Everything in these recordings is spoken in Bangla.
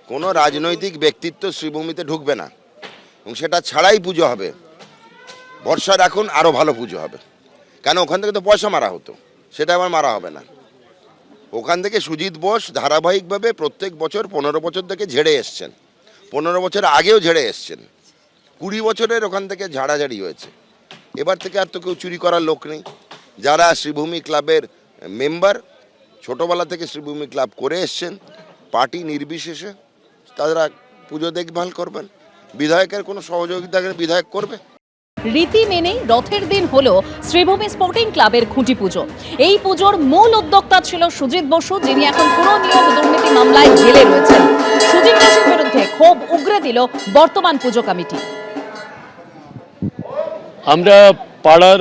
কোনো রাজনৈতিক ব্যক্তিত্ব শ্রীভূমিতে ঢুকবে না এবং সেটা ছাড়াই পুজো হবে। ভরসা রাখুন আরও ভালো পুজো হবে। কেন ওখান থেকে তো পয়সা মারা হতো, সেটা আবার মারা হবে না। ওখান থেকে সুজিত বোস ধারাবাহিকভাবে প্রত্যেক বছর 15 বছর থেকে ঝেড়ে এসছেন, 15 বছর আগেও ঝেড়ে এসছেন, 20 বছরের ওখান থেকে ঝাড়াঝাড়ি হয়েছে। এবার থেকে আর তো কেউ চুরি করার লোক নেই। যারা শ্রীভূমি ক্লাবের মেম্বার, ছোটোবেলা থেকে শ্রীভূমি ক্লাব করে এসছেন, পার্টি নির্বিশেষে তারা পুজো দেখভাল করবেন। বিধায়কের কোনো সহযোগিতা বিধায়ক করবে। রীতি মেনেই রথের দিন হলো শ্রীভূমি স্পোর্টিং ক্লাবের খুঁটি পুজো। এই পুজোর মূল উদ্যোক্তা ছিল সুজিত বসু, যিনি এখন পুরো নিয়োগ দুর্নীতি মামলায় জেলে রয়েছেন। সুজিত বসুর বিরুদ্ধে ক্ষোভ উগরে দিল বর্তমান পুজো কমিটি। আমরা পাড়ার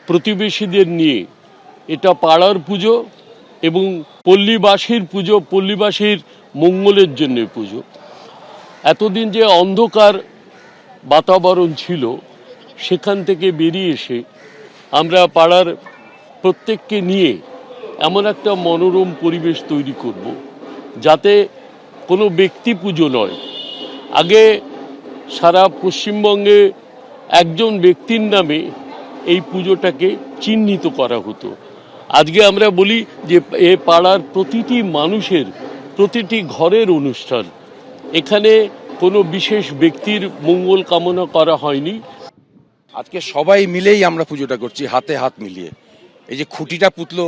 প্রতিবেশীদের নিয়ে এটা পাড়ার পুজো এবং পল্লীবাসীর পুজো, পল্লীবাসীর মঙ্গলের জন্য পুজো। এতদিন যে অন্ধকার বাতাবরণ ছিল সেখান থেকে বেরিয়ে এসে আমরা পাড়ার প্রত্যেককে নিয়ে এমন একটা মনোরম পরিবেশ তৈরি করব যাতে কোনো ব্যক্তি পুজো নয়। আগে সারা পশ্চিমবঙ্গে একজন ব্যক্তির নামে এই পুজোটাকে চিহ্নিত করা হতো। আজকে আমরা বলি যে এ পাড়ার প্রতিটি মানুষের, প্রতিটি ঘরের অনুষ্ঠান। এখানে কোনো বিশেষ ব্যক্তির মঙ্গল কামনা করা হয়নি। আজকে সবাই মিলেই আমরা পুজোটা করছি, হাতে হাত মিলিয়ে। এই যে খুঁটিটা পুতলো,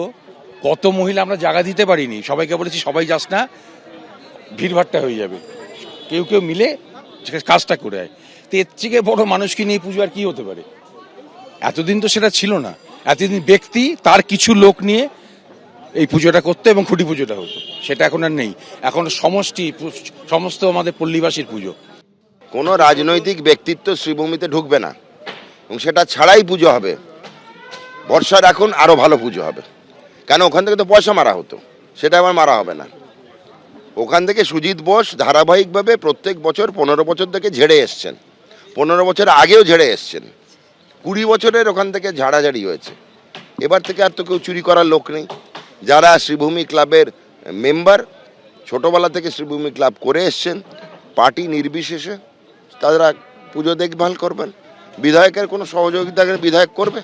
কত মহিলা আমরা জায়গা দিতে পারিনি, সবাইকে বলেছি সবাই যাস না, ভিড়ভাট্টা হয়ে যাবে। কেউ কেউ মিলে কাজটা করে আয়। তো এর থেকে বড় মানুষকে নিয়ে পুজো আর কি হতে পারে? এতদিন তো সেটা ছিল না। এতদিন ব্যক্তি তার কিছু লোক নিয়ে এই পুজোটা করতো এবং খুঁটি পুজোটা হতো, সেটা এখন আর নেই। এখন সমষ্টি, সমস্ত আমাদের পল্লীবাসীর পুজো। কোনো রাজনৈতিক ব্যক্তিত্ব শ্রীভূমিতে ঢুকবে না এবং সেটা ছাড়াই পুজো হবে। ভরসা রাখুন আরও ভালো পুজো হবে। কেন ওখান থেকে তো পয়সা মারা হতো, সেটা আবার মারা হবে না। ওখান থেকে সুজিত বোস ধারাবাহিকভাবে প্রত্যেক বছর 15 বছর থেকে ঝেড়ে এসছেন, 15 বছর আগেও ঝেড়ে এসছেন, 20 বছরের ওখান থেকে ঝাড়াঝাড়ি হয়েছে। এবার থেকে আর তো কেউ চুরি করার লোক নেই। যারা শ্রীভূমি ক্লাবের মেম্বার, ছোটোবেলা থেকে শ্রীভূমি ক্লাব করে এসছেন, পার্টি নির্বিশেষে তারা পুজো দেখভাল করবেন। বিধায়কের কোনো সহযোগিতা বিধায়ক করবে।